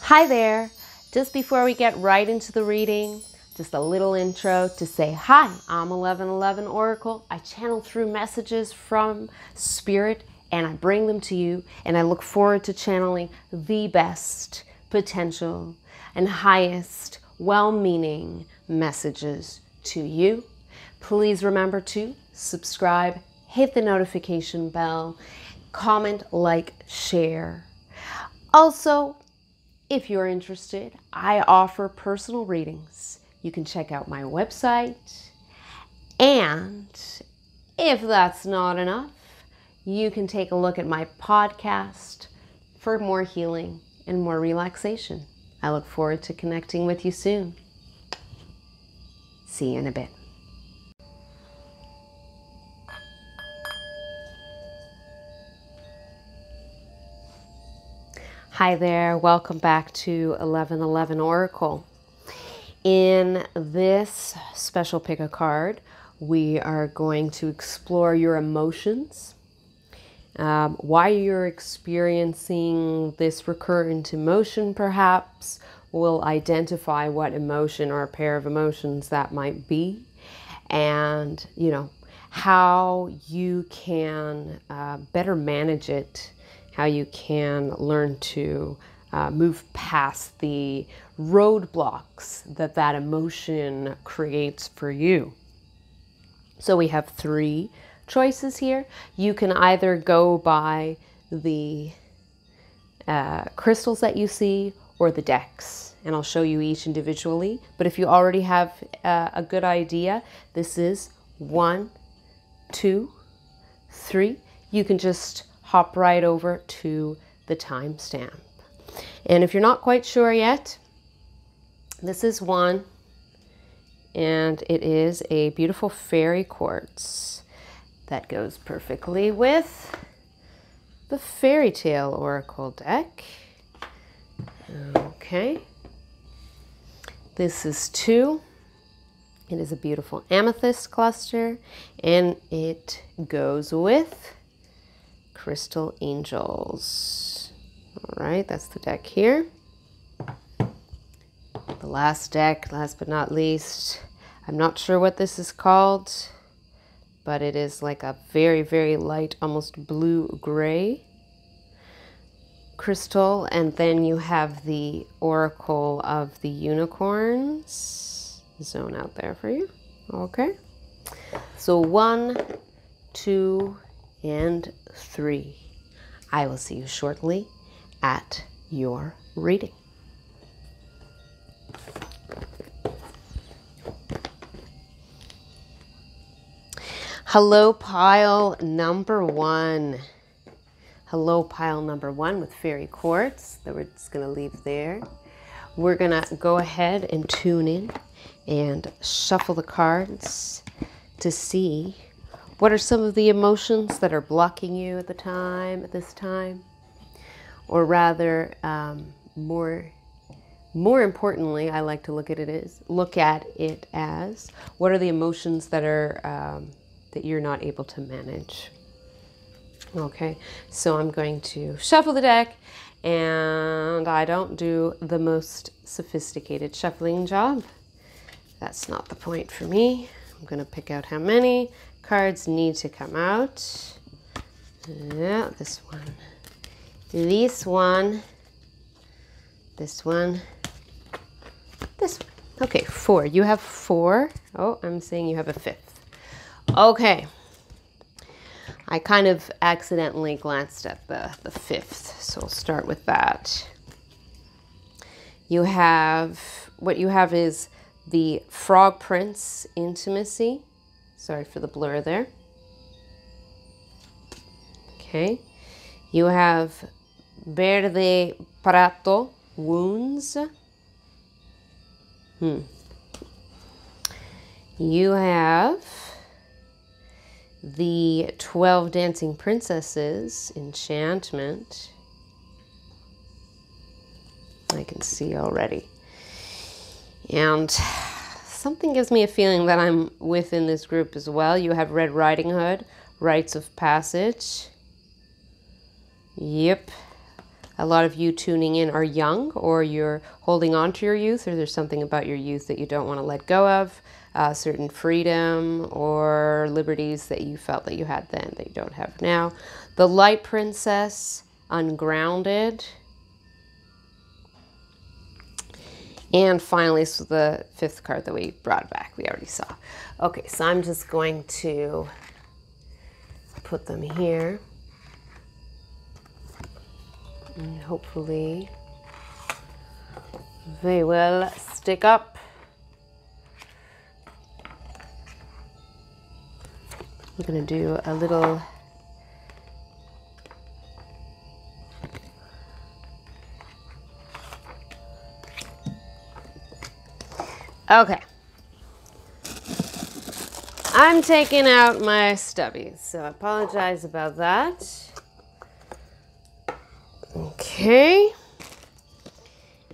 Hi there! Just before we get right into the reading, just a little intro to say hi, I'm 1111 Oracle. I channel through messages from Spirit and I bring them to you, and I look forward to channeling the best potential and highest well-meaning messages to you. Please remember to subscribe, hit the notification bell, comment, like, share. Also, if you're interested, I offer personal readings. You can check out my website. And if that's not enough, you can take a look at my podcast for more healing and more relaxation. I look forward to connecting with you soon. See you in a bit. Hi there, welcome back to 1111 Oracle. In this special pick a card, we are going to explore your emotions, why you're experiencing this recurrent emotion perhaps. We'll identify what emotion or a pair of emotions that might be, and how you can better manage it, how you can learn to move past the roadblocks that emotion creates for you. So we have three choices here. You can either go by the crystals that you see or the decks, and I'll show you each individually. But if you already have a good idea, this is 1, 2, 3. You can just hop right over to the timestamp. And if you're not quite sure yet, this is one, and it is a beautiful fairy quartz that goes perfectly with the Faerytale Oracle deck. Okay. This is 2. It is a beautiful amethyst cluster, and it goes with Crystal Angels. All right, that's the deck here. The last deck, last but not least, I'm not sure what this is called, but it is like a very, very light, almost blue-gray crystal. And then you have the Oracle of the Unicorns. Zone out there for you. Okay. So 1, 2, and 3. I will see you shortly at your reading. Hello, pile number 1. Hello, pile number 1 with fairy quartz that we're just going to leave there. We're going to go ahead and tune in and shuffle the cards to see what are some of the emotions that are blocking you at this time? Or rather, more importantly, I like to look at it as what are the emotions that are that you're not able to manage. Okay, so I'm going to shuffle the deck, and I don't do the most sophisticated shuffling job. That's not the point for me. I'm going to pick out how many cards need to come out. Yeah, this one, this one, this one, this one. Okay, 4. You have 4. Oh, I'm saying you have a 5th. Okay. I kind of accidentally glanced at the 5th, so I'll start with that. What you have is the Frog Prince Intimacy. Sorry for the blur there. Okay. You have Verde Prato, Wounds. You have the 12 Dancing Princesses, Enchantment. I can see already. And something gives me a feeling that I'm within this group as well. You have Red Riding Hood, Rites of Passage. Yep. a lot of you tuning in are young, or you're holding on to your youth, or there's something about your youth that you don't want to let go of, certain freedom or liberties that you felt that you had then that you don't have now. The Light Princess, ungrounded. And finally, so the fifth card that we brought back, we already saw. Okay, so I'm just going to put them here. And hopefully they will stick up. I'm going to do a little okay. I'm taking out my stubbies, so I apologize about that. Okay.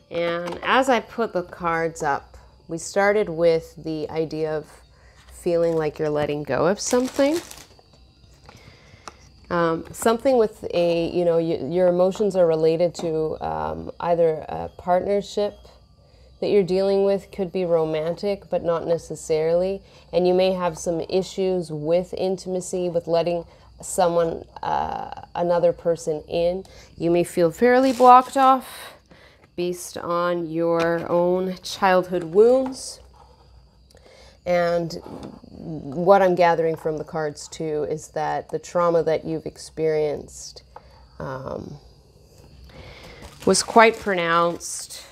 And as I put the cards up, we started with the idea of feeling like you're letting go of something. Something with a, you know, your emotions are related to either a partnership that you're dealing with, could be romantic, but not necessarily. And you may have some issues with intimacy, with letting someone, another person in. You may feel fairly blocked off based on your own childhood wounds. And what I'm gathering from the cards too is that the trauma that you've experienced was quite pronounced.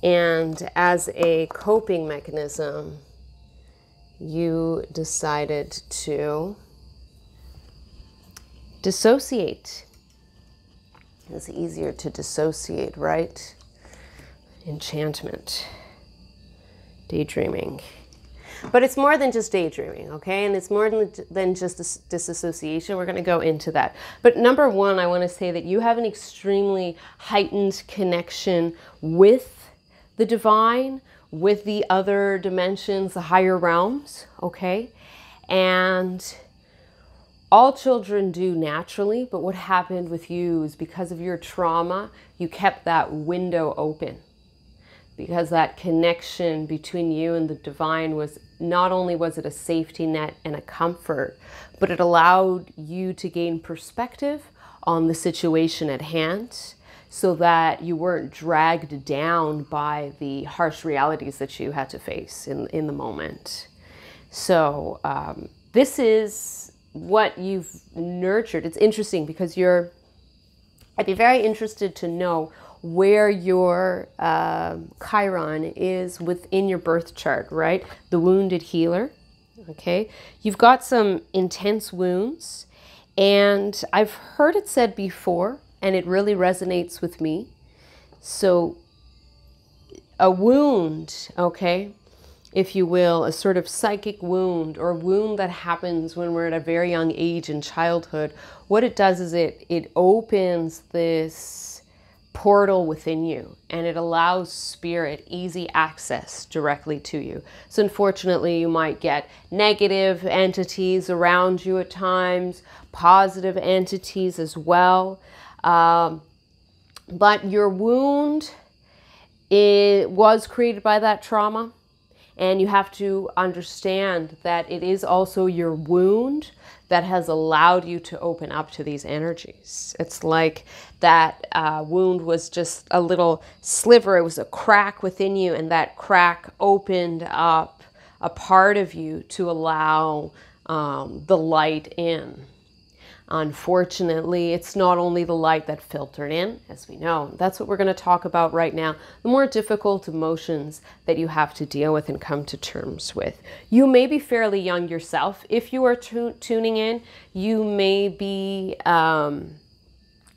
And as a coping mechanism, you decided to dissociate. It's easier to dissociate, right? Enchantment. Daydreaming. But it's more than just daydreaming, okay? And it's more than just disassociation. We're going to go into that. But number one, I want to say that you have an extremely heightened connection with the divine, with the other dimensions, the higher realms, okay? And all children do naturally, but what happened with you is because of your trauma, you kept that window open. Because that connection between you and the divine was, not only was it a safety net and a comfort, but it allowed you to gain perspective on the situation at hand, so that you weren't dragged down by the harsh realities that you had to face in the moment. So this is what you've nurtured. It's interesting because I'd be very interested to know where your Chiron is within your birth chart, right? The wounded healer, okay? You've got some intense wounds, and I've heard it said before, and it really resonates with me. So a wound, okay, if you will, a sort of psychic wound, or a wound that happens when we're at a very young age in childhood, what it does is it opens this portal within you, and it allows spirit easy access directly to you. So unfortunately, you might get negative entities around you at times, positive entities as well. But your wound, it was created by that trauma, and you have to understand that it is also your wound that has allowed you to open up to these energies. It's like that wound was just a little sliver. It was a crack within you, and that crack opened up a part of you to allow the light in. Unfortunately, it's not only the light that filtered in, as we know. That's what we're going to talk about right now. The more difficult emotions that you have to deal with and come to terms with. You may be fairly young yourself. If you are tuning in, you may be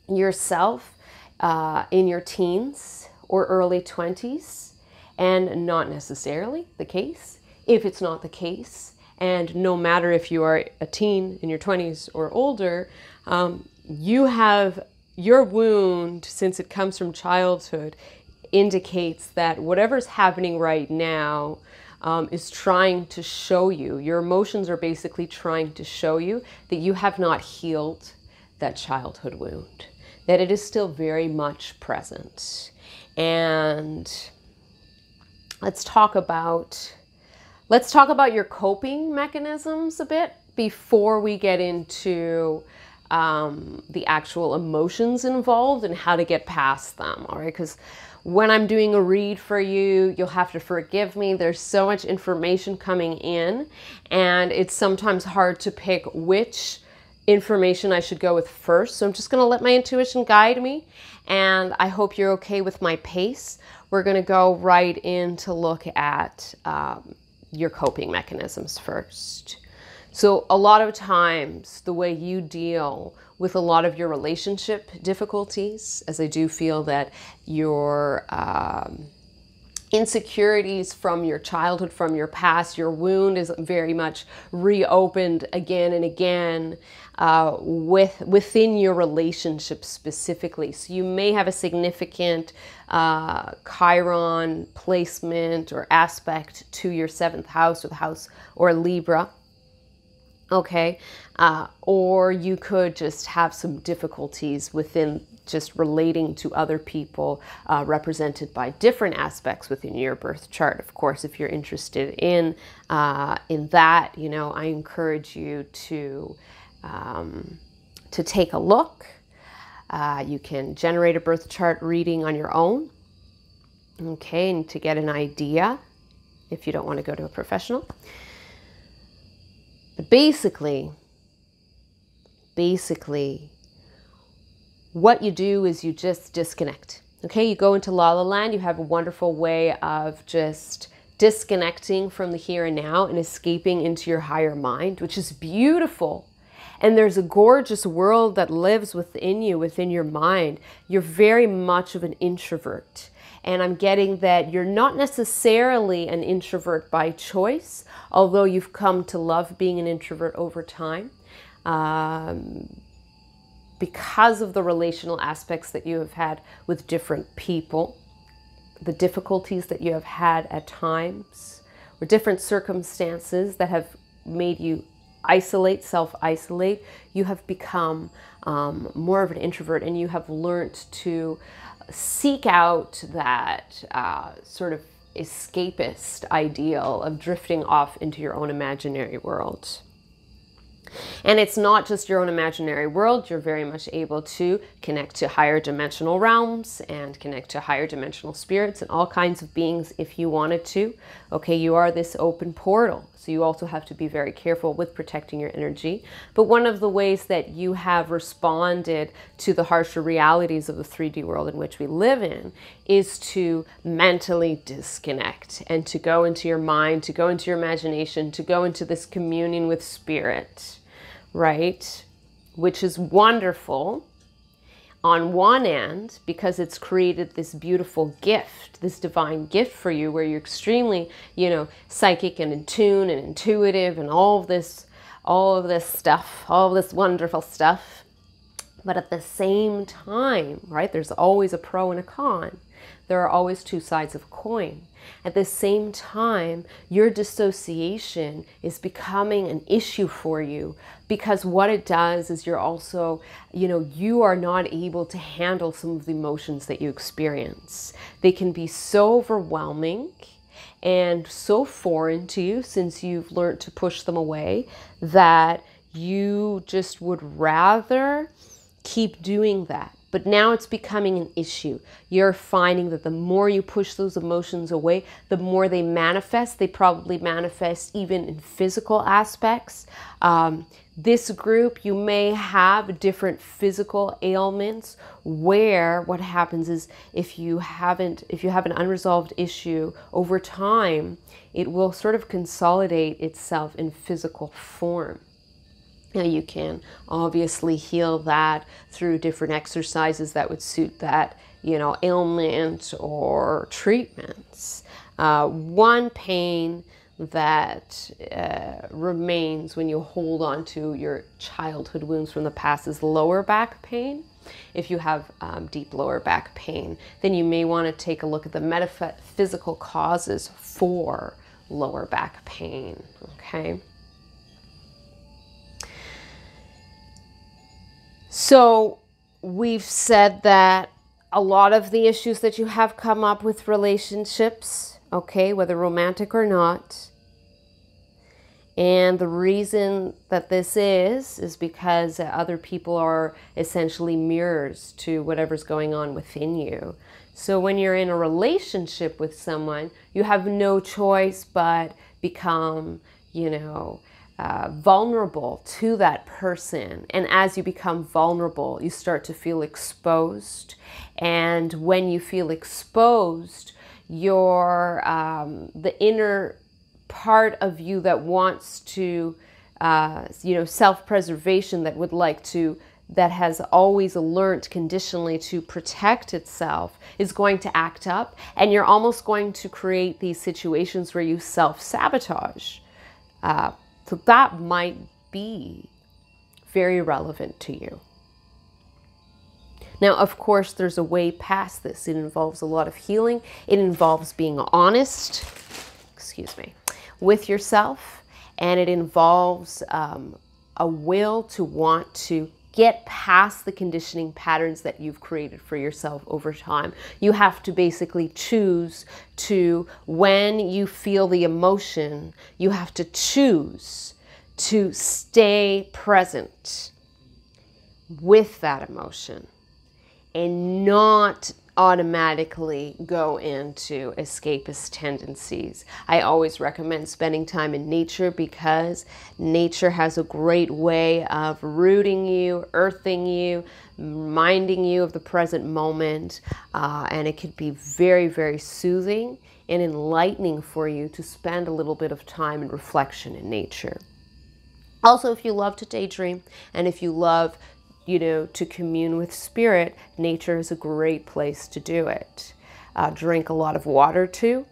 yourself in your teens or early 20s, and not necessarily the case. If it's not the case, and no matter if you are a teen in your 20s or older, you have your wound, since it comes from childhood, indicates that whatever's happening right now is trying to show you, your emotions are basically trying to show you that you have not healed that childhood wound, that it is still very much present. And let's talk about your coping mechanisms a bit before we get into the actual emotions involved and how to get past them, all right? Because when I'm doing a read for you, you'll have to forgive me. There's so much information coming in, and it's sometimes hard to pick which information I should go with first. So I'm just going to let my intuition guide me, and I hope you're okay with my pace. We're going to go right in to look at your coping mechanisms first. So a lot of times the way you deal with a lot of your relationship difficulties, as I do feel that your insecurities from your childhood, from your past, your wound is very much reopened again and again within your relationship specifically. So you may have a significant Chiron placement or aspect to your 7th house or the house or Libra. Okay, or you could just have some difficulties within just relating to other people represented by different aspects within your birth chart. Of course, if you're interested in that, you know, I encourage you to take a look. You can generate a birth chart reading on your own, okay, and to get an idea if you don't want to go to a professional. Basically, what you do is you just disconnect. Okay, you go into La La Land. You have a wonderful way of just disconnecting from the here and now and escaping into your higher mind, which is beautiful. And there's a gorgeous world that lives within you, within your mind. You're very much of an introvert. And I'm getting that you're not necessarily an introvert by choice, although you've come to love being an introvert over time because of the relational aspects that you have had with different people, the difficulties that you have had at times, or different circumstances that have made you isolate, self-isolate. You have become more of an introvert, and you have learned to seek out that sort of escapist ideal of drifting off into your own imaginary world. And it's not just your own imaginary world. You're very much able to connect to higher dimensional realms and connect to higher dimensional spirits and all kinds of beings if you wanted to. Okay, you are this open portal. So you also have to be very careful with protecting your energy. But one of the ways that you have responded to the harsher realities of the 3D world in which we live in is to mentally disconnect and to go into your mind, to go into your imagination, to go into this communion with spirit, right? Which is wonderful on one end because it's created this beautiful gift, this divine gift for you where you're extremely, you know, psychic and in tune and intuitive and all of this stuff, all of this wonderful stuff. But at the same time, right, there's always a pro and a con. There are always two sides of a coin. At the same time, your dissociation is becoming an issue for you because what it does is you're also, you know, you are not able to handle some of the emotions that you experience. They can be so overwhelming and so foreign to you since you've learned to push them away that you just would rather keep doing that. But now it's becoming an issue. You're finding that the more you push those emotions away, the more they manifest. They probably manifest even in physical aspects. This group, you may have different physical ailments where what happens is if you have an unresolved issue over time, it will sort of consolidate itself in physical form. Now you can obviously heal that through different exercises that would suit that, you know, ailment or treatments. One pain that remains when you hold on to your childhood wounds from the past is lower back pain. If you have deep lower back pain, then you may want to take a look at the metaphysical causes for lower back pain, okay? So we've said that a lot of the issues that you have come up with relationships, okay, whether romantic or not. And the reason that this is because other people are essentially mirrors to whatever's going on within you. So when you're in a relationship with someone, you have no choice but become, vulnerable to that person. And as you become vulnerable, you start to feel exposed. And when you feel exposed, your the inner part of you that wants to, self-preservation, that has always learned conditionally to protect itself, is going to act up, and you're almost going to create these situations where you self-sabotage. So that might be very relevant to you. Now, of course, there's a way past this. It involves a lot of healing. It involves being honest, with yourself, and it involves a will to want to get past the conditioning patterns that you've created for yourself over time. You have to basically choose to, when you feel the emotion, you have to choose to stay present with that emotion and not automatically go into escapist tendencies. I always recommend spending time in nature because nature has a great way of rooting you, earthing you, reminding you of the present moment, and it could be very, very soothing and enlightening for you to spend a little bit of time in reflection in nature. Also, if you love to daydream and if you love to commune with spirit, nature is a great place to do it. Drink a lot of water too,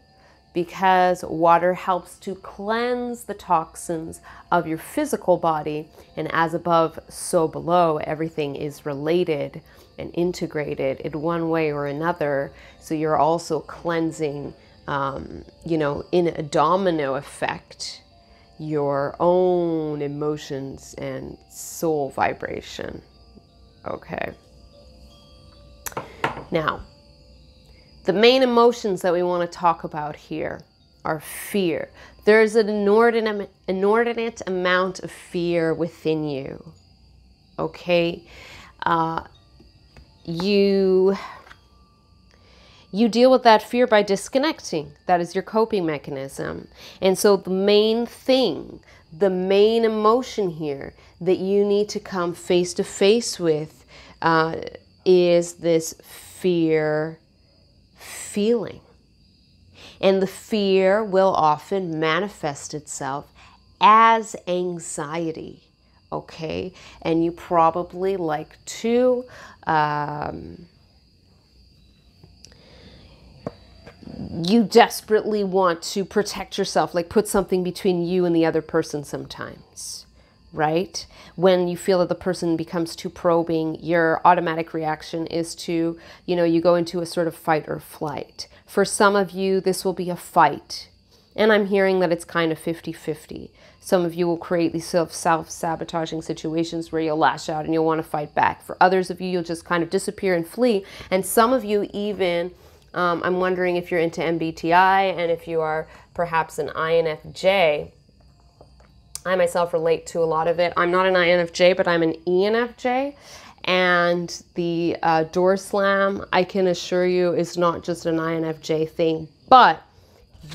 because water helps to cleanse the toxins of your physical body. And as above, so below, everything is related and integrated in one way or another. So you're also cleansing, in a domino effect, your own emotions and soul vibration. Okay. Now, the main emotions that we want to talk about here are fear. There's an inordinate amount of fear within you. Okay. You deal with that fear by disconnecting. That is your coping mechanism. And so the main thing, the main emotion here that you need to come face to face with is this fear feeling. And the fear will often manifest itself as anxiety. Okay? And you probably like to you desperately want to protect yourself, like put something between you and the other person sometimes, right? When you feel that the person becomes too probing, your automatic reaction is to, you go into a sort of fight or flight. For some of you, this will be a fight. And I'm hearing that it's kind of 50-50. Some of you will create these self-sabotaging situations where you'll lash out and you'll want to fight back. For others of you, you'll just kind of disappear and flee. And some of you even, I'm wondering if you're into MBTI and if you are perhaps an INFJ. I myself relate to a lot of it. I'm not an INFJ, but I'm an ENFJ. And the door slam, I can assure you, is not just an INFJ thing. But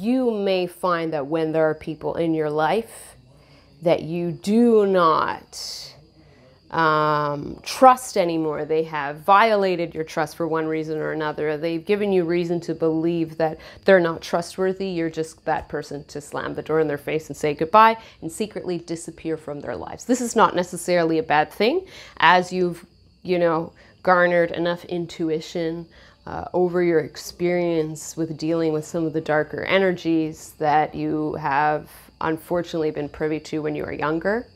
you may find that when there are people in your life that you do not trust anymore, they have violated your trust for one reason or another, they've given you reason to believe that they're not trustworthy, you're just that person to slam the door in their face and say goodbye and secretly disappear from their lives. This is not necessarily a bad thing, as you've, garnered enough intuition over your experience with dealing with some of the darker energies that you have unfortunately been privy to when you were younger.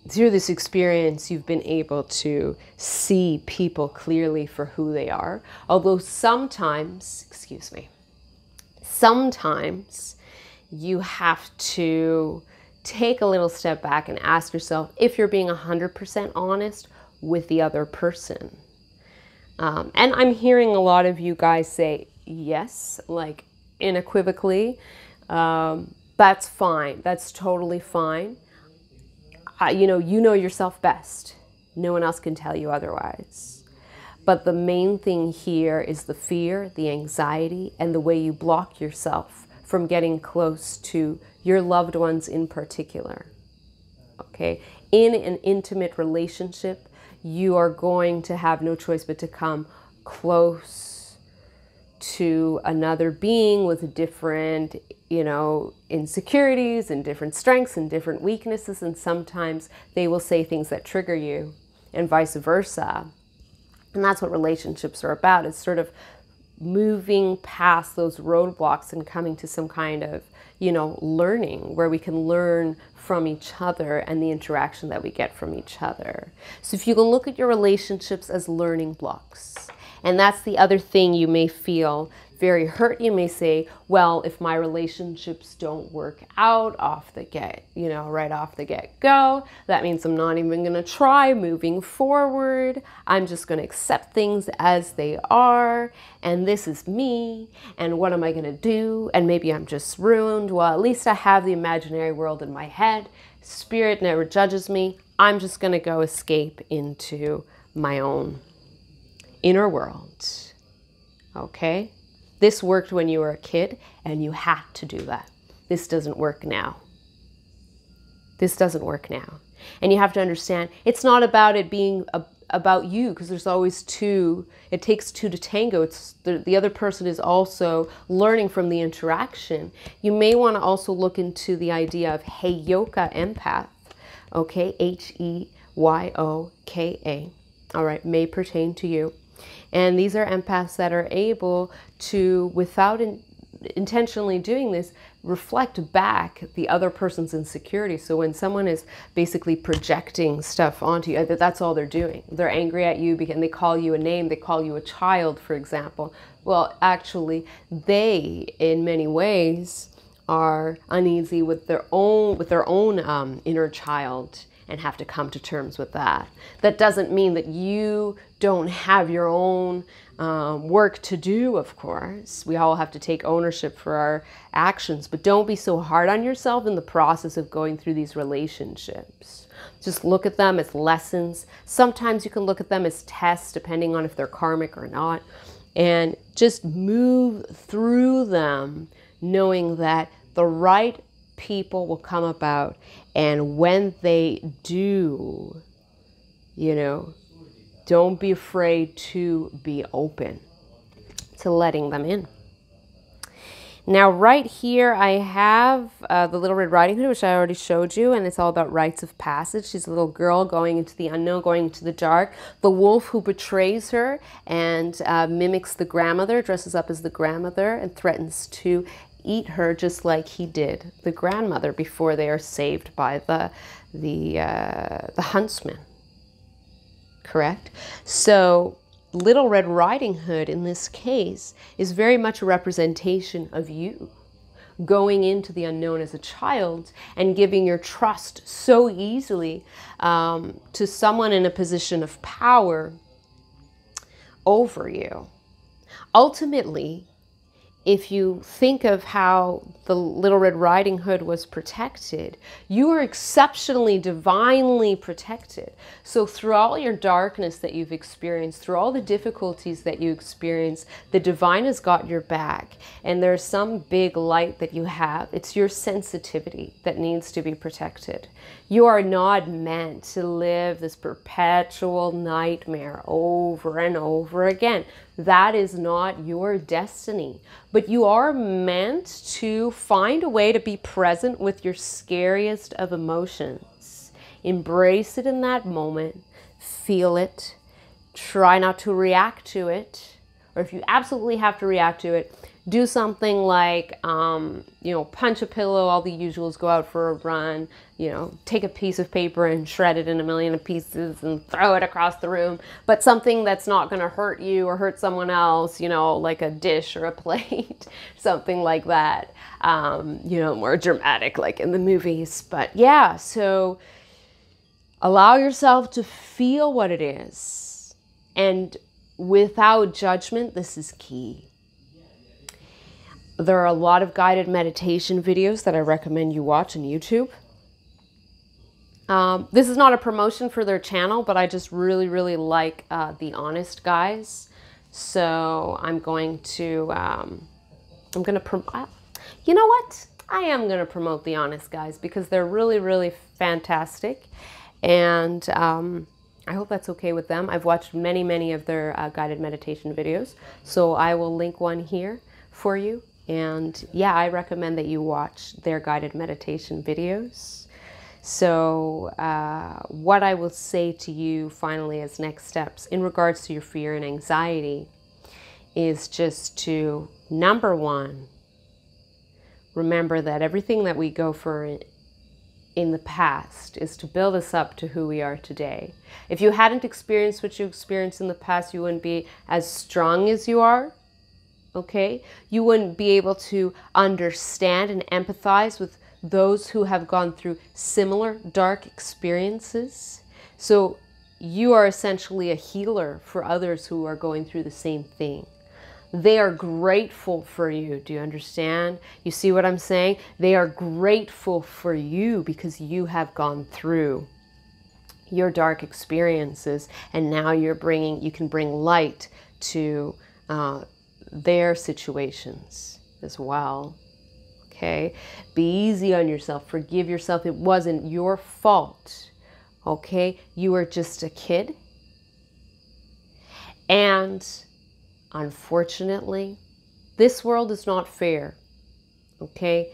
Through this experience, you've been able to see people clearly for who they are. Although sometimes you have to take a little step back and ask yourself, if you're being 100% honest, with the other person. And I'm hearing a lot of you guys say yes, like unequivocally. That's fine. That's totally fine. You know yourself best. No one else can tell you otherwise. But the main thing here is the fear, the anxiety, and the way you block yourself from getting close to your loved ones in particular. Okay? In an intimate relationship, you are going to have no choice but to come close to another being with different, insecurities and different strengths and different weaknesses. And sometimes they will say things that trigger you and vice versa. And that's what relationships are about. It's sort of moving past those roadblocks and coming to some kind of, learning where we can learn from each other and the interaction that we get from each other. So if you can look at your relationships as learning blocks, and that's the other thing you may feel very hurt. You may say, well, if my relationships don't work out right off the get-go, that means I'm not even going to try moving forward. I'm just going to accept things as they are. And this is me. And what am I going to do? And maybe I'm just ruined. Well, at least I have the imaginary world in my head. Spirit never judges me. I'm just going to go escape into my own inner world. Okay? This worked when you were a kid, and you had to do that. This doesn't work now. This doesn't work now. And you have to understand, it's not about it being about you, because there's always two. It takes two to tango. It's the other person is also learning from the interaction. You may want to also look into the idea of Heyoka empath. Okay, Heyoka. All right, may pertain to you. And these are empaths that are able to, without intentionally doing this, reflect back the other person's insecurity. So when someone is basically projecting stuff onto you, that's all they're doing. They're angry at you because they call you a name, they call you a child, for example. Well, actually, they, in many ways, are uneasy with their own inner child, and have to come to terms with that. That doesn't mean that you don't have your own work to do, of course. We all have to take ownership for our actions, but don't be so hard on yourself in the process of going through these relationships. Just look at them as lessons. Sometimes you can look at them as tests, depending on if they're karmic or not, and just move through them knowing that the right people will come about, and when they do, don't be afraid to be open to letting them in. Now, right here, I have the Little Red Riding Hood, which I already showed you, and it's all about rites of passage. She's a little girl going into the unknown, going into the dark. The wolf who betrays her and mimics the grandmother, dresses up as the grandmother, and threatens to eat her just like he did the grandmother before they are saved by the huntsman. Correct? So Little Red Riding Hood in this case is very much a representation of you going into the unknown as a child and giving your trust so easily to someone in a position of power over you. Ultimately, if you think of how the Little Red Riding Hood was protected, you are exceptionally, divinely protected. So through all your darkness that you've experienced, through all the difficulties that you experience, the divine has got your back. And there's some big light that you have. It's your sensitivity that needs to be protected. You are not meant to live this perpetual nightmare over and over again. That is not your destiny. But you are meant to find a way to be present with your scariest of emotions. Embrace it in that moment. Feel it. Try not to react to it. Or if you absolutely have to react to it, do something like, punch a pillow, all the usuals, go out for a run, take a piece of paper and shred it in a million pieces and throw it across the room. But something that's not going to hurt you or hurt someone else, like a dish or a plate, something like that, more dramatic like in the movies. But yeah, so Allow yourself to feel what it is. And without judgment, this is key. There are a lot of guided meditation videos that I recommend you watch on YouTube. This is not a promotion for their channel, but I just really, really like the Honest guys. So I'm going to, you know what? I am going to promote the Honest guys because they're really, really fantastic. And I hope that's okay with them. I've watched many, many of their guided meditation videos. So I will link one here for you. And yeah, I recommend that you watch their guided meditation videos. So what I will say to you finally as next steps in regards to your fear and anxiety is just to, number one, remember that everything that we go for in the past is to build us up to who we are today. If you hadn't experienced what you experienced in the past, you wouldn't be as strong as you are. Okay, you wouldn't be able to understand and empathize with those who have gone through similar dark experiences. So you are essentially a healer for others who are going through the same thing. They are grateful for you. Do you understand? You see what I'm saying? They are grateful for you because you have gone through your dark experiences, and now you can bring light to their situations as well. Okay, be easy on yourself, forgive yourself. It wasn't your fault. Okay, you were just a kid, and unfortunately this world is not fair. Okay,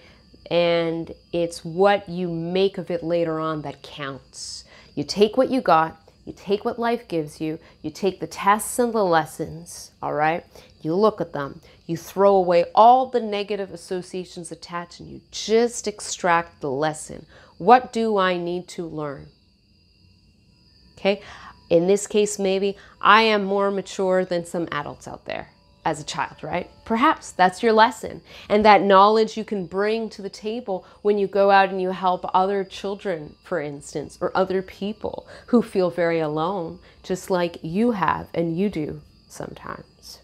and it's what you make of it later on that counts. You take what you got, you take what life gives you, you take the tests and the lessons, all right? You look at them, you throw away all the negative associations attached, and you just extract the lesson. What do I need to learn? Okay, in this case, maybe I am more mature than some adults out there as a child, right? Perhaps that's your lesson. And that knowledge you can bring to the table when you go out and you help other children, for instance, or other people who feel very alone, just like you have and you do sometimes.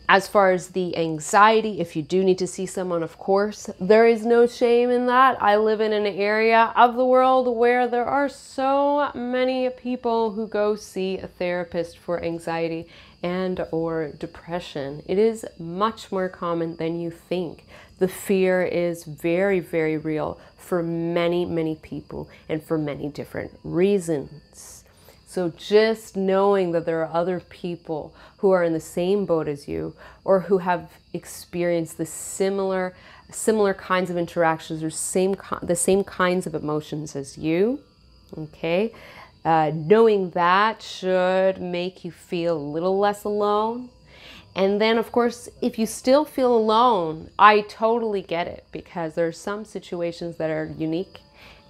As far as the anxiety, if you do need to see someone, of course, there is no shame in that. I live in an area of the world where there are so many people who go see a therapist for anxiety and or depression. It is much more common than you think. The fear is very, very real for many, many people and for many different reasons. So just knowing that there are other people who are in the same boat as you, or who have experienced the similar kinds of interactions or the same kinds of emotions as you, okay? Knowing that should make you feel a little less alone. And then, of course, if you still feel alone, I totally get it, because there are some situations that are unique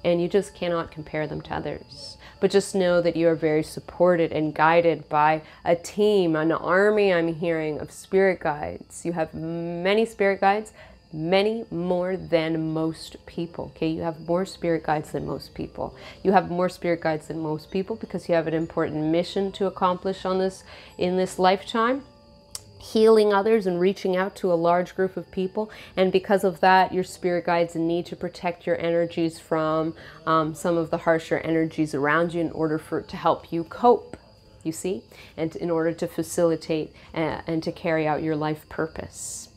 and you just cannot compare them to others. But just know that you are very supported and guided by a team, an army, I'm hearing, of spirit guides. You have many spirit guides, many more than most people, okay? You have more spirit guides than most people. You have more spirit guides than most people because you have an important mission to accomplish in this lifetime. Healing others and reaching out to a large group of people, and because of that, your spirit guides need to protect your energies from some of the harsher energies around you in order to help you cope, you see, and in order to facilitate and to carry out your life purpose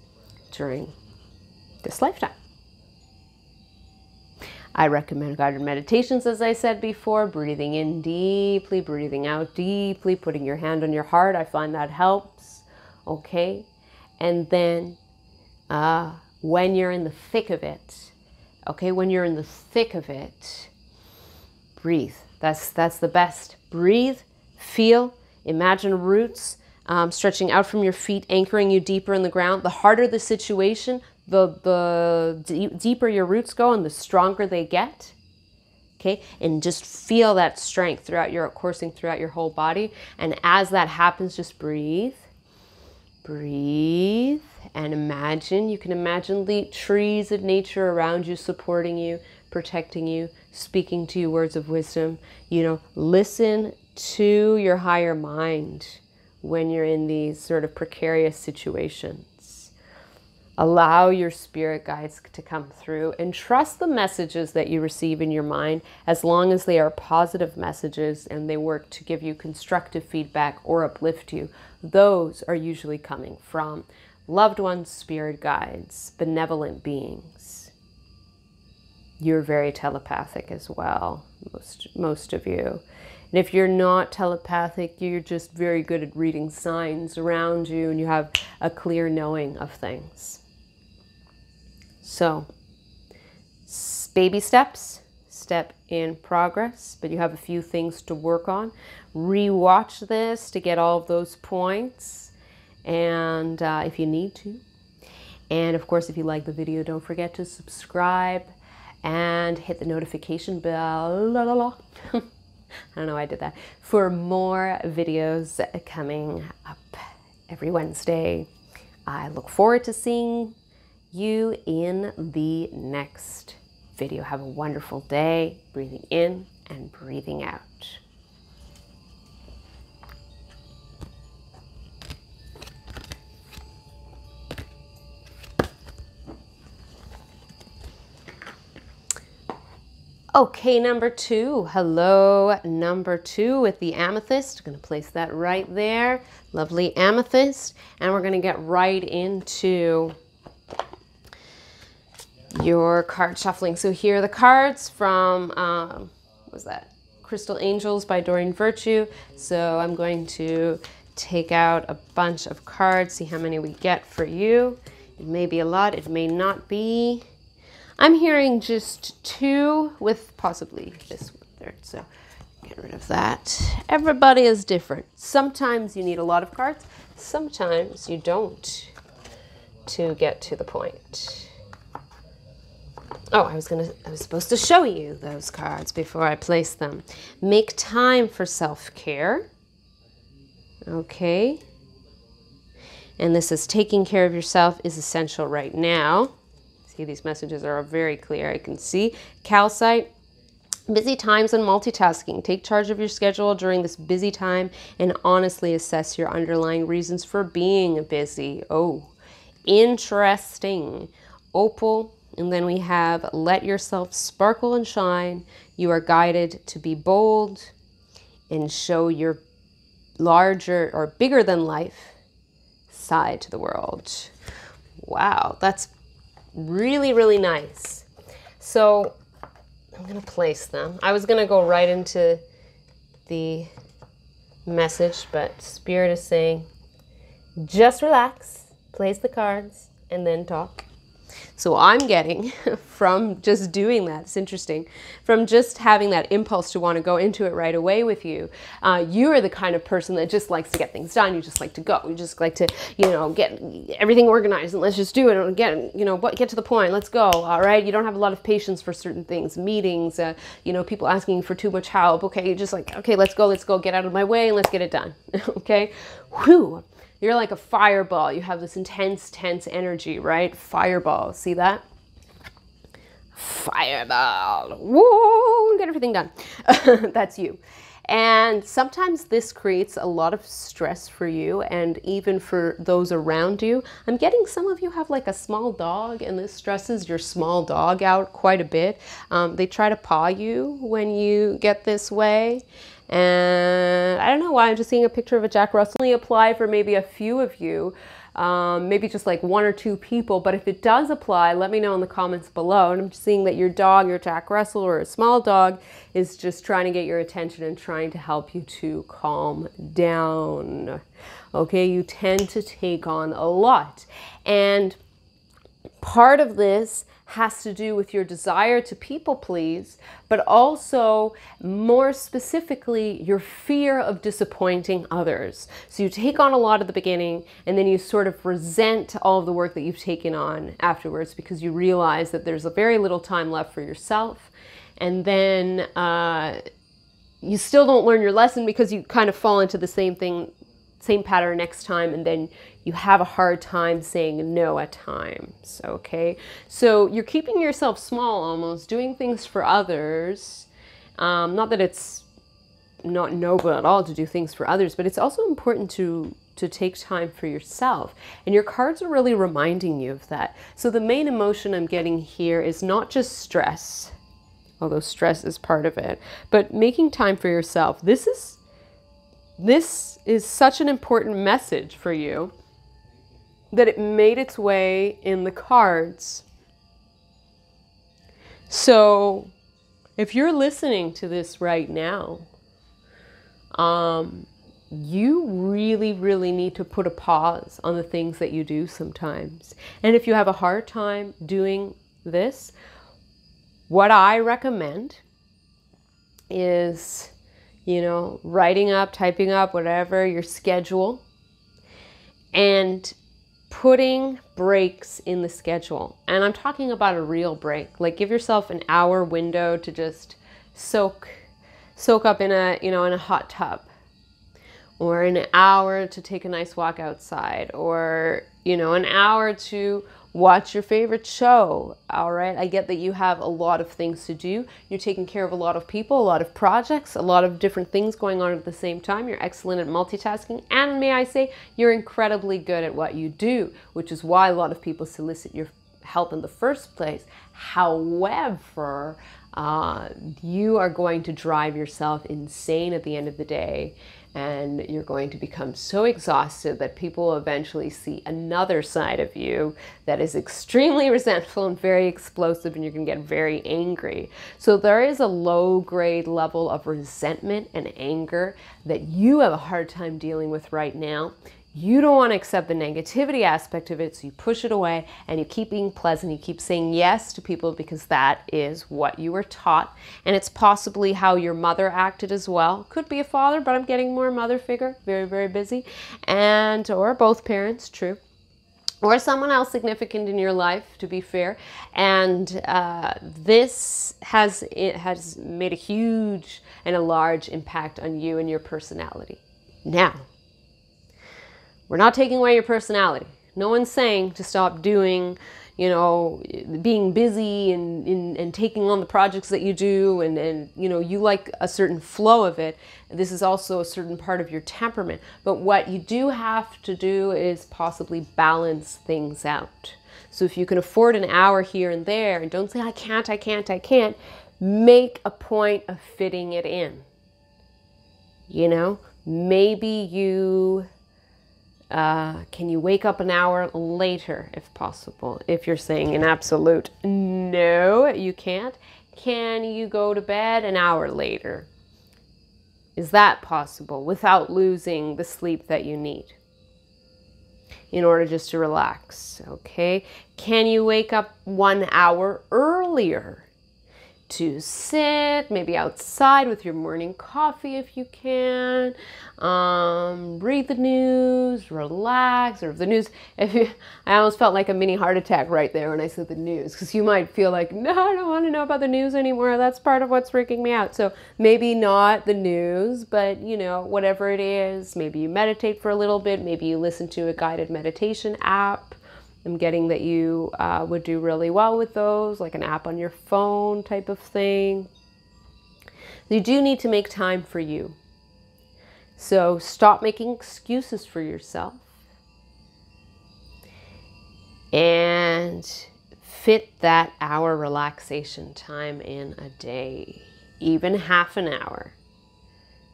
during this lifetime. I recommend guided meditations, as I said before, breathing in deeply, breathing out deeply, putting your hand on your heart. I find that helps. Okay, and then when you're in the thick of it, okay, when you're in the thick of it, breathe. That's the best. Breathe, feel, imagine roots stretching out from your feet, anchoring you deeper in the ground. The harder the situation, the deeper your roots go and the stronger they get. Okay, and just feel that strength coursing throughout your whole body. And as that happens, just breathe. Breathe and imagine, you can imagine the trees of nature around you supporting you. protecting you, speaking to you words of wisdom. You know, listen to your higher mind when you're in these sort of precarious situations. Allow your spirit guides to come through and trust the messages that you receive in your mind, as long as they are positive messages and they work to give you constructive feedback or uplift you. Those are usually coming from loved ones, spirit guides, benevolent beings. You're very telepathic as well, most of you. And if you're not telepathic, you're just very good at reading signs around you and you have a clear knowing of things. So, baby steps, step in progress, but you have a few things to work on. Rewatch this to get all of those points, and if you need to. And of course, if you like the video, don't forget to subscribe and hit the notification bell. I don't know why I did that. For more videos coming up every Wednesday. I look forward to seeing you in the next video. Have a wonderful day, breathing in and breathing out. Okay, number 2. Hello, number 2 with the amethyst. I'm going to place that right there. Lovely amethyst. And we're going to get right into your card shuffling. So here are the cards from, what was that? Crystal Angels by Doreen Virtue. So I'm going to take out a bunch of cards, see how many we get for you. It may be a lot, it may not be. I'm hearing just 2 with possibly this one there. So get rid of that. Everybody is different. Sometimes you need a lot of cards. Sometimes you don't to get to the point. Oh, I was supposed to show you those cards before I place them. Make time for self-care. Okay. And this is taking care of yourself is essential right now. See, these messages are very clear. I can see. Calcite, busy times and multitasking. Take charge of your schedule during this busy time and honestly assess your underlying reasons for being busy. Oh, interesting. Opal. And then we have let yourself sparkle and shine. You are guided to be bold and show your larger or bigger than life side to the world. Wow, that's really, really nice. So I'm going to place them. I was going to go right into the message, but Spirit is saying, just relax, place the cards, and then talk. So I'm getting from just doing that, it's interesting, from just having that impulse to want to go into it right away with you. You are the kind of person that just likes to get things done. You just like to go. You just like to, you know, get everything organized and let's just do it and get, you know, get to the point. Let's go. All right. You don't have a lot of patience for certain things, meetings, you know, people asking for too much help. Okay. You're just like, okay, let's go, get out of my way and let's get it done. Okay. Whew. You're like a fireball. You have this intense, tense energy, right? Fireball. See that? Fireball. Woo! Get everything done. That's you. And sometimes this creates a lot of stress for you and even for those around you. I'm getting some of you have like a small dog and this stresses your small dog out quite a bit. They try to paw you when you get this way. And I don't know why I'm just seeing a picture of a Jack Russell. Only apply for maybe a few of you, maybe just like 1 or 2 people. But if it does apply, let me know in the comments below. And I'm just seeing that your dog, your Jack Russell or a small dog is just trying to get your attention and trying to help you to calm down. Okay, you tend to take on a lot. And part of this has to do with your desire to people please, but also more specifically, your fear of disappointing others. So you take on a lot at the beginning and then you sort of resent all of the work that you've taken on afterwards because you realize that there's a very little time left for yourself. And then you still don't learn your lesson because you kind of fall into the same thing same pattern next time, and then you have a hard time saying no at times, okay? So you're keeping yourself small almost, doing things for others. Not that it's not noble at all to do things for others, but it's also important to take time for yourself. And your cards are really reminding you of that. So the main emotion I'm getting here is not just stress, although stress is part of it, but making time for yourself. This is such an important message for you that it made its way in the cards. So if you're listening to this right now, you really, really need to put a pause on the things that you do sometimes. And if you have a hard time doing this, what I recommend is, you know, writing up, typing up, whatever, your schedule, and putting breaks in the schedule. And I'm talking about a real break. Like, give yourself an hour window to just soak up in a, you know, in a hot tub, or an hour to take a nice walk outside, or, you know, an hour to watch your favorite show. All right. I get that you have a lot of things to do. You're taking care of a lot of people, a lot of projects, a lot of different things going on at the same time. You're excellent at multitasking. And may I say, you're incredibly good at what you do, which is why a lot of people solicit your help in the first place. However, you are going to drive yourself insane at the end of the day, and you're going to become so exhausted that people will eventually see another side of you that is extremely resentful and very explosive, and you're going to get very angry. So there is a low grade level of resentment and anger that you have a hard time dealing with right now. You don't want to accept the negativity aspect of it, so you push it away and you keep being pleasant. You keep saying yes to people because that is what you were taught. And it's possibly how your mother acted as well. Could be a father, but I'm getting more mother figure, very, very busy. And, or both parents, true. Or someone else significant in your life, to be fair. And this has made a huge and a large impact on you and your personality. Now, we're not taking away your personality. No one's saying to stop doing, you know, being busy and taking on the projects that you do, and you know, you like a certain flow of it. This is also a certain part of your temperament. But what you do have to do is possibly balance things out. So if you can afford an hour here and there, and don't say, I can't, make a point of fitting it in. You know, maybe you... can you wake up an hour later if possible? If you're saying an absolute no, you can't. Can you go to bed an hour later? Is that possible without losing the sleep that you need in order just to relax? Okay. Can you wake up 1 hour earlier to sit maybe outside with your morning coffee if you can, read the news, relax, or if the news, I almost felt like a mini heart attack right there when I said the news, because you might feel like, no, I don't want to know about the news anymore. That's part of what's freaking me out. So maybe not the news, but you know, whatever it is, maybe you meditate for a little bit, maybe you listen to a guided meditation app. I'm getting that you would do really well with those, like an app on your phone type of thing. You do need to make time for you. So stop making excuses for yourself and fit that hour relaxation time in a day, even half an hour,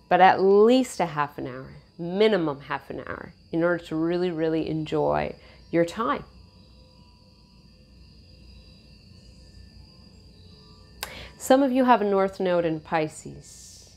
but at least a half an hour, minimum half an hour, in order to really, really enjoy your time. Some of you have a North Node in Pisces,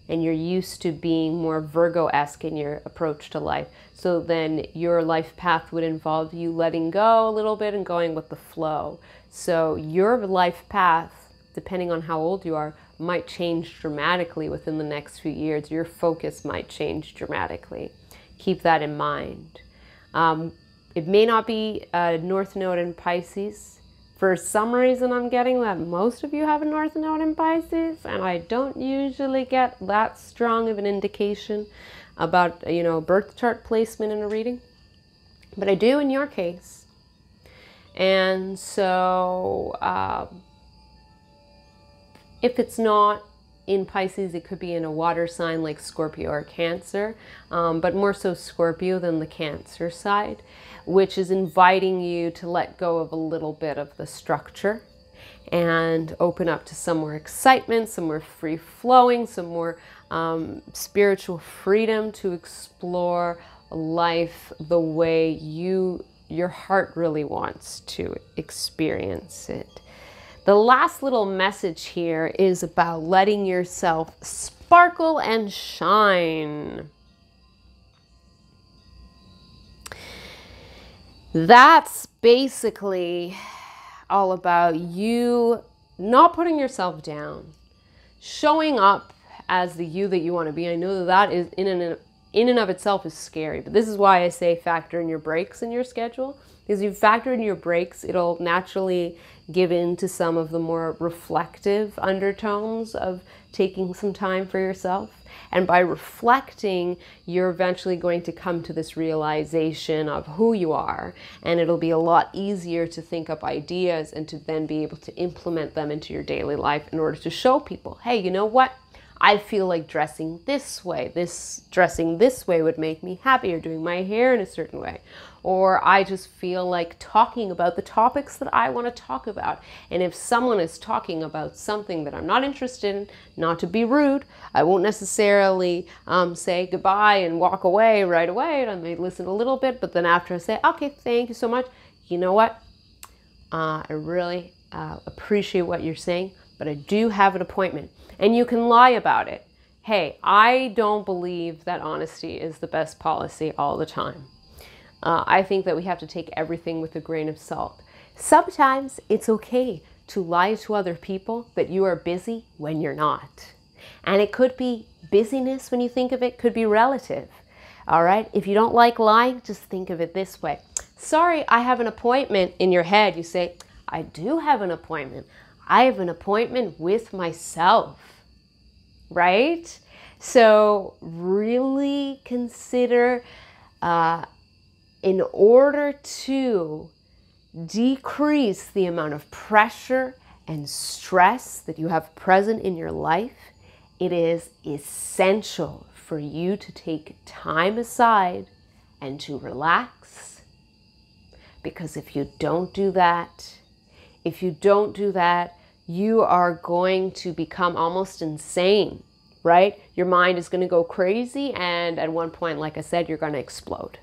and you're used to being more Virgo-esque in your approach to life. So then your life path would involve you letting go a little bit and going with the flow. So your life path, depending on how old you are, might change dramatically within the next few years. Your focus might change dramatically. Keep that in mind. It may not be a North Node in Pisces For some reason, I'm getting that most of you have a North Node in Pisces, and I don't usually get that strong of an indication about, you know, birth chart placement in a reading, but I do in your case. And so if it's not in Pisces, it could be in a water sign like Scorpio or Cancer, but more so Scorpio than the Cancer side, which is inviting you to let go of a little bit of the structure and open up to some more excitement, some more free flowing, some more spiritual freedom to explore life the way your heart really wants to experience it. The last little message here is about letting yourself sparkle and shine. That's basically all about you not putting yourself down, showing up as the you that you want to be. I know that is in and of itself is scary, but this is why I say factor in your breaks in your schedule. Because you factor in your breaks, it'll naturally give in to some of the more reflective undertones of taking some time for yourself. And by reflecting, you're eventually going to come to this realization of who you are. And it'll be a lot easier to think up ideas and to then be able to implement them into your daily life in order to show people, hey, you know what? I feel like dressing this way. Dressing this way would make me happy, or doing my hair in a certain way. Or I just feel like talking about the topics that I want to talk about. And if someone is talking about something that I'm not interested in, not to be rude, I won't necessarily say goodbye and walk away right away. I may listen a little bit, but then after I say, okay, thank you so much. You know what? I really appreciate what you're saying, but I do have an appointment. And you can lie about it. Hey, I don't believe that honesty is the best policy all the time. I think that we have to take everything with a grain of salt. Sometimes it's okay to lie to other people that you are busy when you're not. And it could be busyness, when you think of it, could be relative. All right? If you don't like lying, just think of it this way. Sorry, I have an appointment. In your head, you say, I do have an appointment. I have an appointment with myself, right? So really consider, in order to decrease the amount of pressure and stress that you have present in your life, it is essential for you to take time aside and to relax. Because if you don't do that, you are going to become almost insane, right? Your mind is going to go crazy, and at one point, like I said, you're going to explode.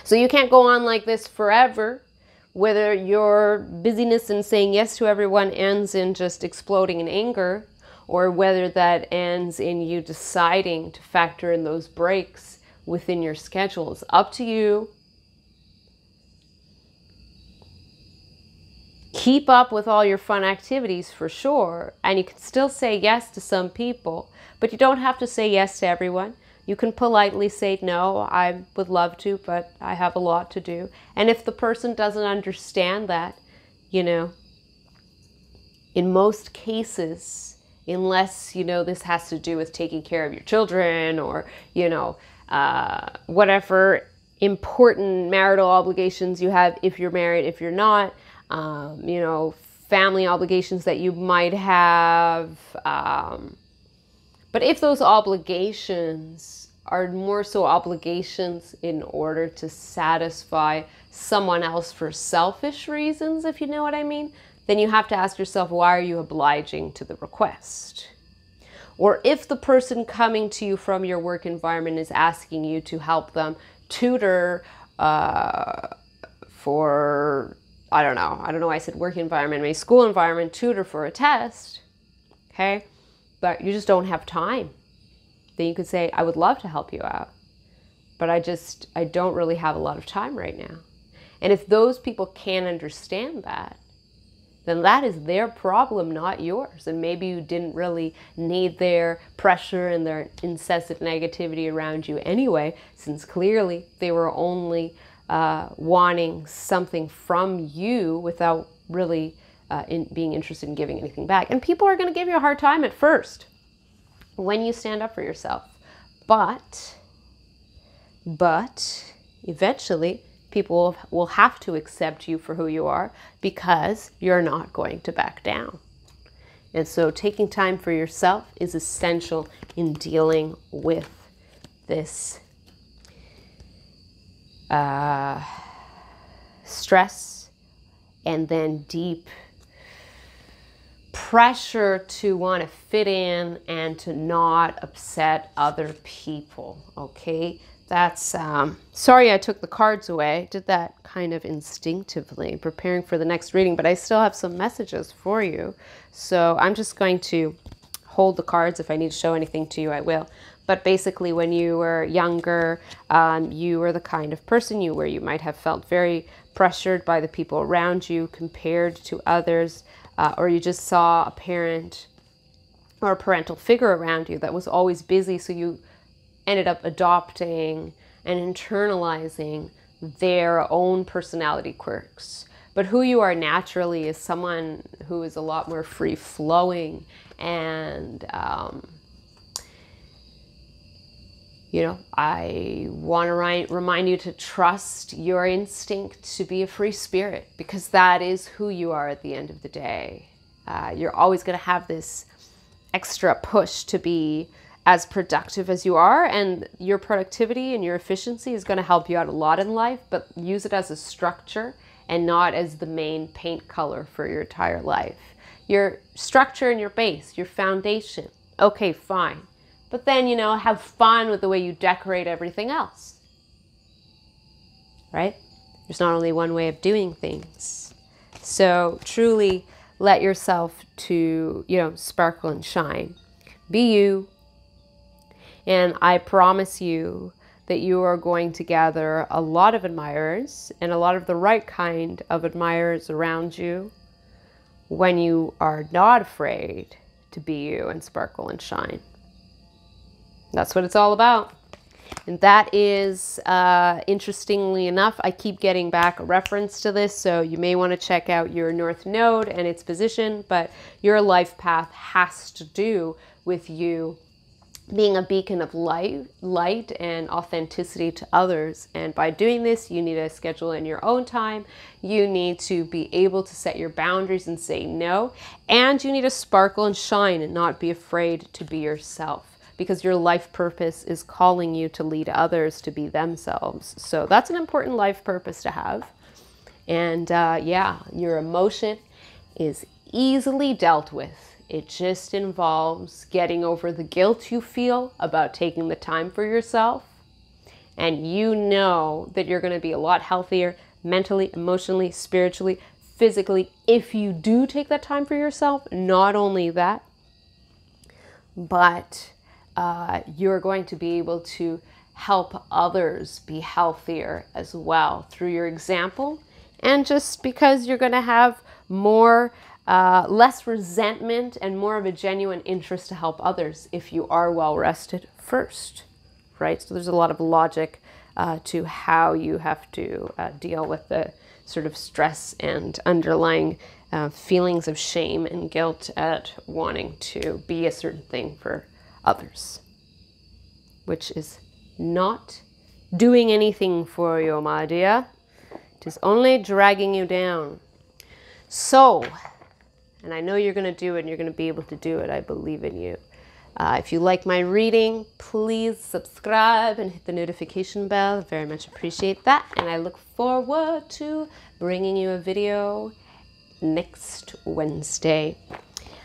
So you can't go on like this forever, whether your busyness and saying yes to everyone ends in just exploding in anger, or whether that ends in you deciding to factor in those breaks within your schedule. It's up to you. Keep up with all your fun activities for sure, and you can still say yes to some people, but you don't have to say yes to everyone. You can politely say, no, I would love to, but I have a lot to do. And if the person doesn't understand that, you know, in most cases, unless, you know, this has to do with taking care of your children or, you know, whatever important marital obligations you have, if you're married, if you're not, you know, family obligations that you might have. But if those obligations are more so obligations in order to satisfy someone else for selfish reasons, if you know what I mean, then you have to ask yourself, why are you obliging to the request? Or if the person coming to you from your work environment is asking you to help them tutor for, I don't know why I said work environment, maybe school environment, tutor for a test, okay? But you just don't have time. Then you could say, I would love to help you out, but I don't really have a lot of time right now. And if those people can't understand that, then that is their problem, not yours. And maybe you didn't really need their pressure and their incessant negativity around you anyway, since clearly they were only wanting something from you without really being interested in giving anything back. And people are going to give you a hard time at first when you stand up for yourself. But eventually people will have to accept you for who you are because you're not going to back down. And so taking time for yourself is essential in dealing with this stress and then deep pressure to want to fit in and to not upset other people. Okay, that's sorry I took the cards away. Did that kind of instinctively, preparing for the next reading, but I still have some messages for you. So I'm just going to hold the cards. If I need to show anything to you, I will. But basically, when you were younger, you were the kind of person where you might have felt very pressured by the people around you compared to others, or you just saw a parent or a parental figure around you that was always busy, so you ended up adopting and internalizing their own personality quirks. But who you are naturally is someone who is a lot more free-flowing and you know, I want to remind you to trust your instinct to be a free spirit, because that is who you are at the end of the day. You're always going to have this extra push to be as productive as you are, and your productivity and your efficiency is going to help you out a lot in life, but use it as a structure and not as the main paint color for your entire life. Your structure and your base, your foundation, okay, fine. But then, you know, have fun with the way you decorate everything else, right? There's not only one way of doing things. So truly let yourself to, you know, sparkle and shine. Be you. And I promise you that you are going to gather a lot of admirers and a lot of the right kind of admirers around you when you are not afraid to be you and sparkle and shine. That's what it's all about. And that is, interestingly enough, I keep getting back a reference to this, so you may want to check out your North Node and its position, but your life path has to do with you being a beacon of light and authenticity to others. And by doing this, you need to schedule in your own time. You need to be able to set your boundaries and say no. And you need to sparkle and shine and not be afraid to be yourself, because your life purpose is calling you to lead others to be themselves. So that's an important life purpose to have. And yeah, your emotion is easily dealt with. It just involves getting over the guilt you feel about taking the time for yourself. And you know that you're going to be a lot healthier mentally, emotionally, spiritually, physically, if you do take that time for yourself. Not only that, but you're going to be able to help others be healthier as well through your example. And just because you're going to have more less resentment and more of a genuine interest to help others if you are well rested first, right? So there's a lot of logic to how you have to deal with the sort of stress and underlying feelings of shame and guilt at wanting to be a certain thing for others, which is not doing anything for you, my dear. It is only dragging you down. So, and I know you're going to do it and you're going to be able to do it. I believe in you. If you like my reading, please subscribe and hit the notification bell. I very much appreciate that. And I look forward to bringing you a video next Wednesday.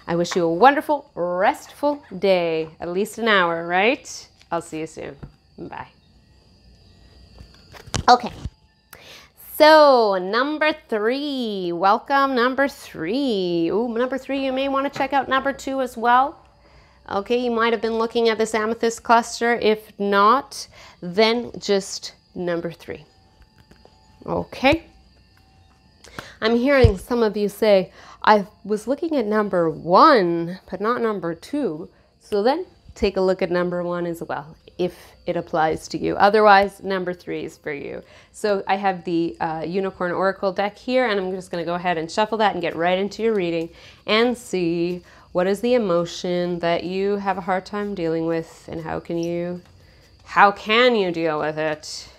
I wish you a wonderful, restful day. At least an hour, right? I'll see you soon. Bye. Okay. So, number 3, welcome, number 3. Ooh, number 3, you may want to check out number 2 as well. Okay, you might have been looking at this amethyst cluster. If not, then just number 3. Okay. I'm hearing some of you say, I was looking at number 1, but not number 2. So then take a look at number 1 as well. if it applies to you. Otherwise, number 3 is for you. So I have the Unicorn Oracle deck here, and I'm just going to go ahead and shuffle that and get right into your reading and see what is the emotion that you have a hard time dealing with, and how can you deal with it?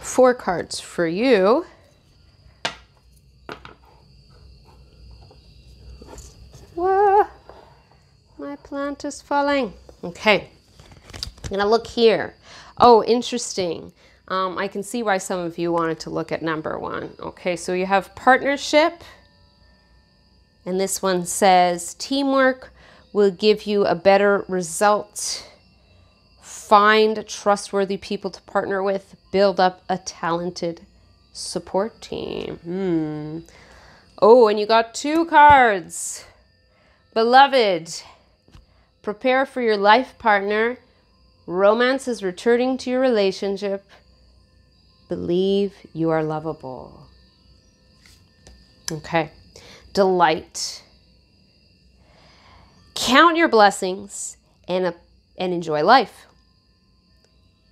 4 cards for you. Whoa, my plant is falling. Okay, I'm gonna look here. Oh, interesting. I can see why some of you wanted to look at number 1. Okay, so you have partnership, and this one says teamwork will give you a better result. Find trustworthy people to partner with. Build up a talented support team. Oh, and you got 2 cards. Beloved, prepare for your life partner. Romance is returning to your relationship. Believe you are lovable. Okay. Delight. Count your blessings and enjoy life.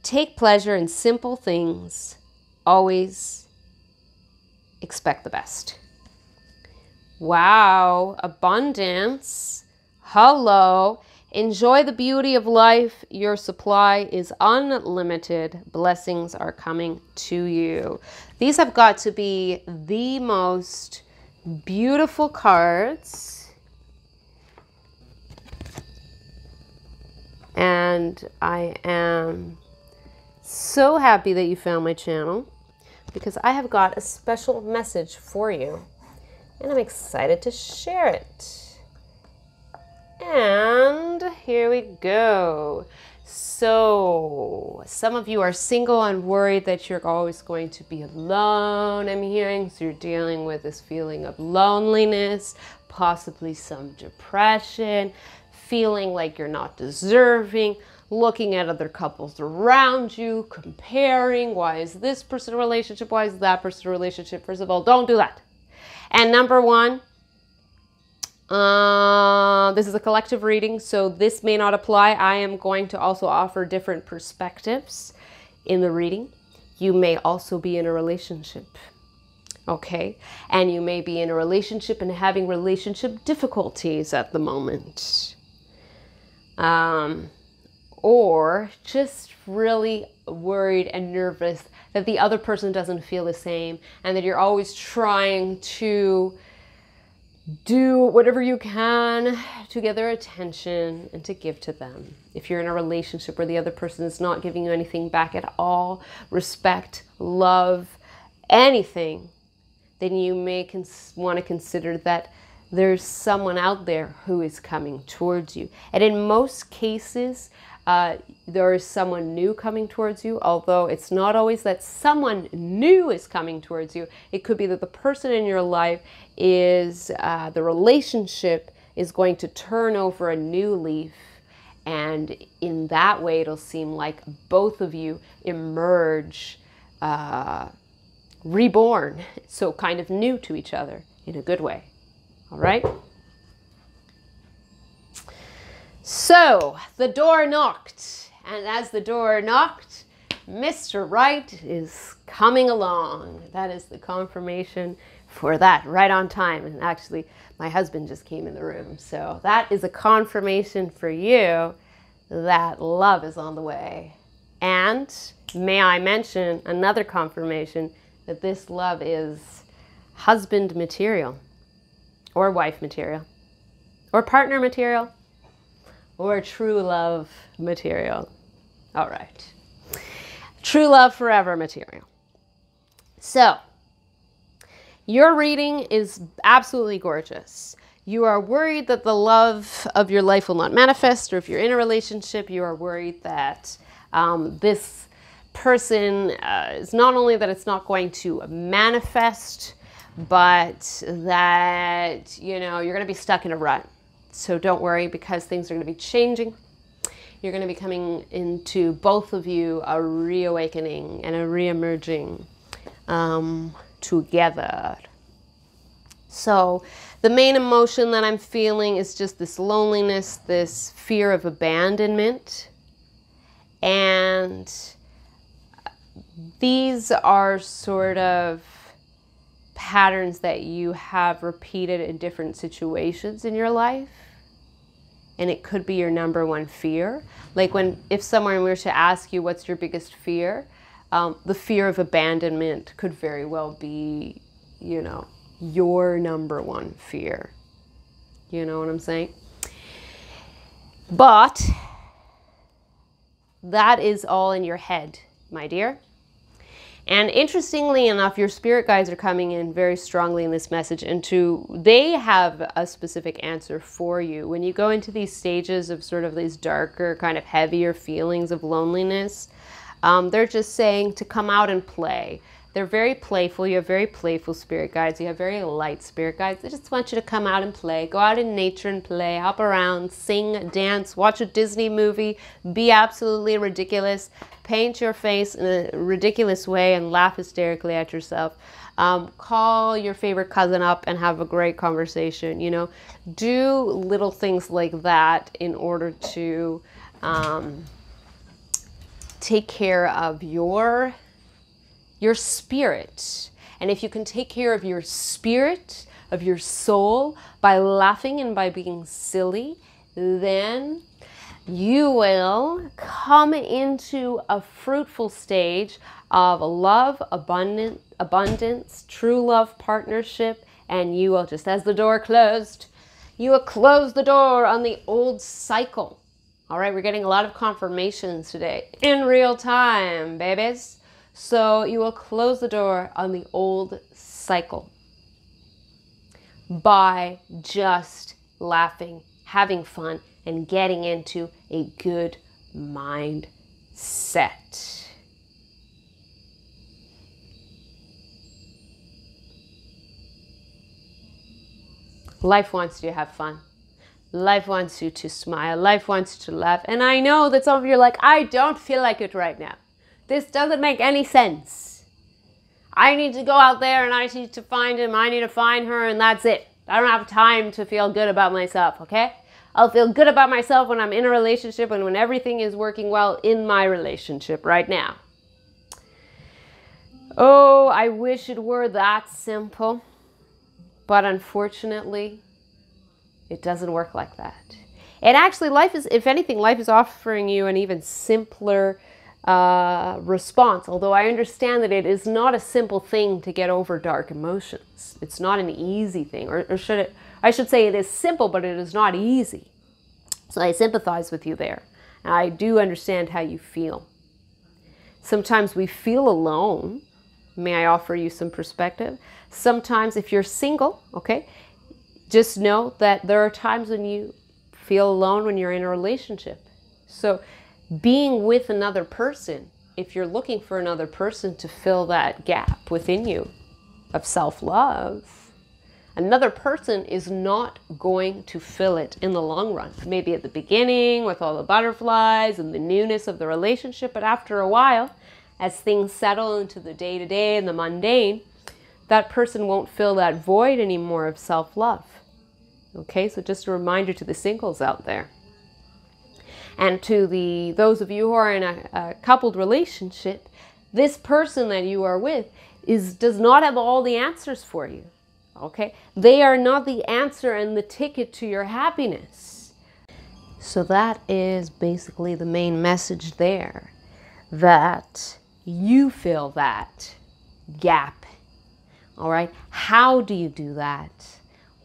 Take pleasure in simple things. Always expect the best. Wow. Abundance. Hello. Enjoy the beauty of life. Your supply is unlimited. Blessings are coming to you. These have got to be the most beautiful cards. And I am so happy that you found my channel, because I have got a special message for you, and I'm excited to share it. And here we go. So some of you are single and worried that you're always going to be alone, I'm hearing. So you're dealing with this feeling of loneliness, possibly some depression, feeling like you're not deserving, looking at other couples around you, comparing, why is this person in a relationship, why is that person in a relationship? First of all, don't do that. And number 1, this is a collective reading, so this may not apply. I am going to also offer different perspectives in the reading. You may also be in a relationship, okay? And you may be in a relationship and having relationship difficulties at the moment. Or just really worried and nervous that the other person doesn't feel the same, and that you're always trying to do whatever you can to get their attention and to give to them. If you're in a relationship where the other person is not giving you anything back at all, respect, love, anything, then you may want to consider that there's someone out there who is coming towards you. And in most cases, there is someone new coming towards you, although it's not always that someone new is coming towards you. It could be that the person in your life is, the relationship is going to turn over a new leaf, and in that way it'll seem like both of you emerge reborn, so kind of new to each other in a good way. All right? So the door knocked, and as the door knocked, Mr. Right is coming along. That is the confirmation for that, right on time. And actually, my husband just came in the room. So that is a confirmation for you that love is on the way. And may I mention another confirmation that this love is husband material, or wife material, or partner material, or true love material. All right. True love forever material. So, your reading is absolutely gorgeous. You are worried that the love of your life will not manifest, or if you're in a relationship, you are worried that this person is not only that it's not going to manifest, but that, you know, you're going to be stuck in a rut. So don't worry, because things are going to be changing. You're going to be coming into, both of you, a reawakening and a reemerging together. So the main emotion that I'm feeling is just this loneliness, this fear of abandonment. And these are sort of patterns that you have repeated in different situations in your life. And it could be your number one fear. Like if someone were to ask you, what's your biggest fear? The fear of abandonment could very well be, you know, your number one fear. You know what I'm saying? But that is all in your head, my dear. And interestingly enough, your spirit guides are coming in very strongly in this message, and they have a specific answer for you. When you go into these stages of sort of these darker, kind of heavier feelings of loneliness, they're just saying to come out and play. They're very playful. You have very playful spirit guides. You have very light spirit guides. They just want you to come out and play. Go out in nature and play. Hop around, sing, dance, watch a Disney movie, be absolutely ridiculous, paint your face in a ridiculous way and laugh hysterically at yourself. Call your favorite cousin up and have a great conversation. You know, do little things like that in order to take care of your spirit. And if you can take care of your spirit, of your soul, by laughing and by being silly, then you will come into a fruitful stage of love, abundance, true love, partnership, and you will, just as the door closed, you will close the door on the old cycle. All right, we're getting a lot of confirmations today in real time, babies. So you will close the door on the old cycle by just laughing, having fun, and getting into a good mindset. Life wants you to have fun. Life wants you to smile. Life wants you to laugh. And I know that some of you are like, I don't feel like it right now. This doesn't make any sense. I need to go out there and I need to find him. I need to find her, and that's it. I don't have time to feel good about myself, okay? I'll feel good about myself when I'm in a relationship and when everything is working well in my relationship right now. Oh, I wish it were that simple. But unfortunately, it doesn't work like that. And actually, life is, if anything, life is offering you an even simpler response, although I understand that it is not a simple thing to get over dark emotions. It's not an easy thing, or I should say it is simple, but it is not easy. So I sympathize with you there. And I do understand how you feel. Sometimes we feel alone. May I offer you some perspective? Sometimes if you're single, okay, just know that there are times when you feel alone when you're in a relationship. So being with another person, if you're looking for another person to fill that gap within you of self-love, another person is not going to fill it in the long run. Maybe at the beginning with all the butterflies and the newness of the relationship, but after a while, as things settle into the day-to-day and the mundane, that person won't fill that void anymore of self-love. Okay, so just a reminder to the singles out there. And to those of you who are in a coupled relationship, this person that you are with does not have all the answers for you. Okay? They are not the answer and the ticket to your happiness. So that is basically the main message there, that you fill that gap. All right? How do you do that?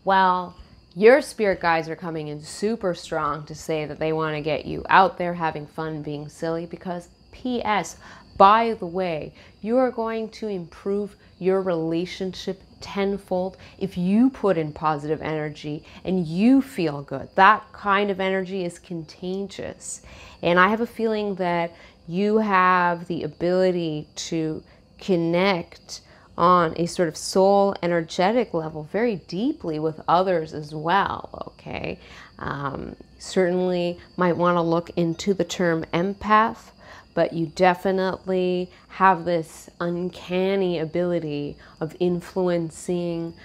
Well, your spirit guides are coming in super strong to say that they want to get you out there having fun, being silly, because P.S., by the way, you are going to improve your relationship tenfold if you put in positive energy and you feel good. That kind of energy is contagious. And I have a feeling that you have the ability to connect on a sort of soul energetic level very deeply with others as well, okay? Certainly might want to look into the term empath, but you definitely have this uncanny ability of influencing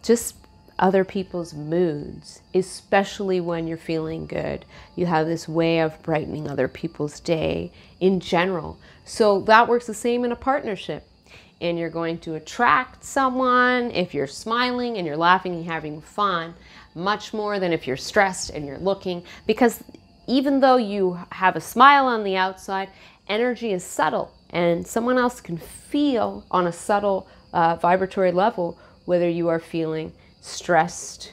just other people's moods, especially when you're feeling good. You have this way of brightening other people's day in general. So that works the same in a partnership. And you're going to attract someone if you're smiling and you're laughing and having fun, much more than if you're stressed and you're looking. Because even though you have a smile on the outside, energy is subtle, and someone else can feel on a subtle vibratory level whether you are feeling stressed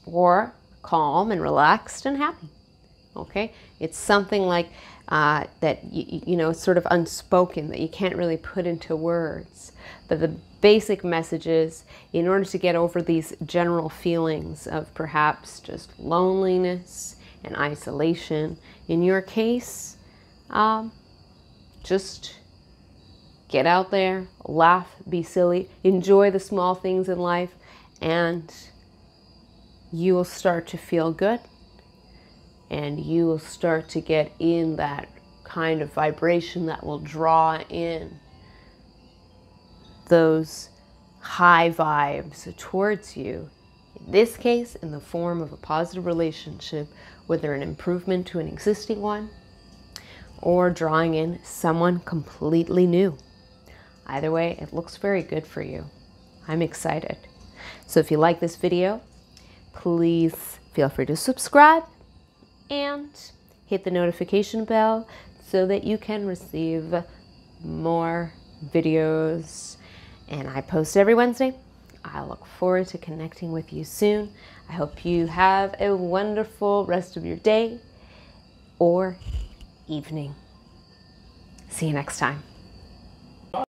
or calm and relaxed and happy. Okay, it's something like that, you know, it's sort of unspoken, that you can't really put into words. But the basic message is, in order to get over these general feelings of perhaps just loneliness and isolation, in your case, just get out there, laugh, be silly, enjoy the small things in life, and you will start to feel good. And you will start to get in that kind of vibration that will draw in those high vibes towards you. In this case, in the form of a positive relationship, whether an improvement to an existing one or drawing in someone completely new. Either way, it looks very good for you. I'm excited. So if you like this video, please feel free to subscribe and hit the notification bell so that you can receive more videos. And I post every Wednesday. I look forward to connecting with you soon. I hope you have a wonderful rest of your day or evening. See you next time.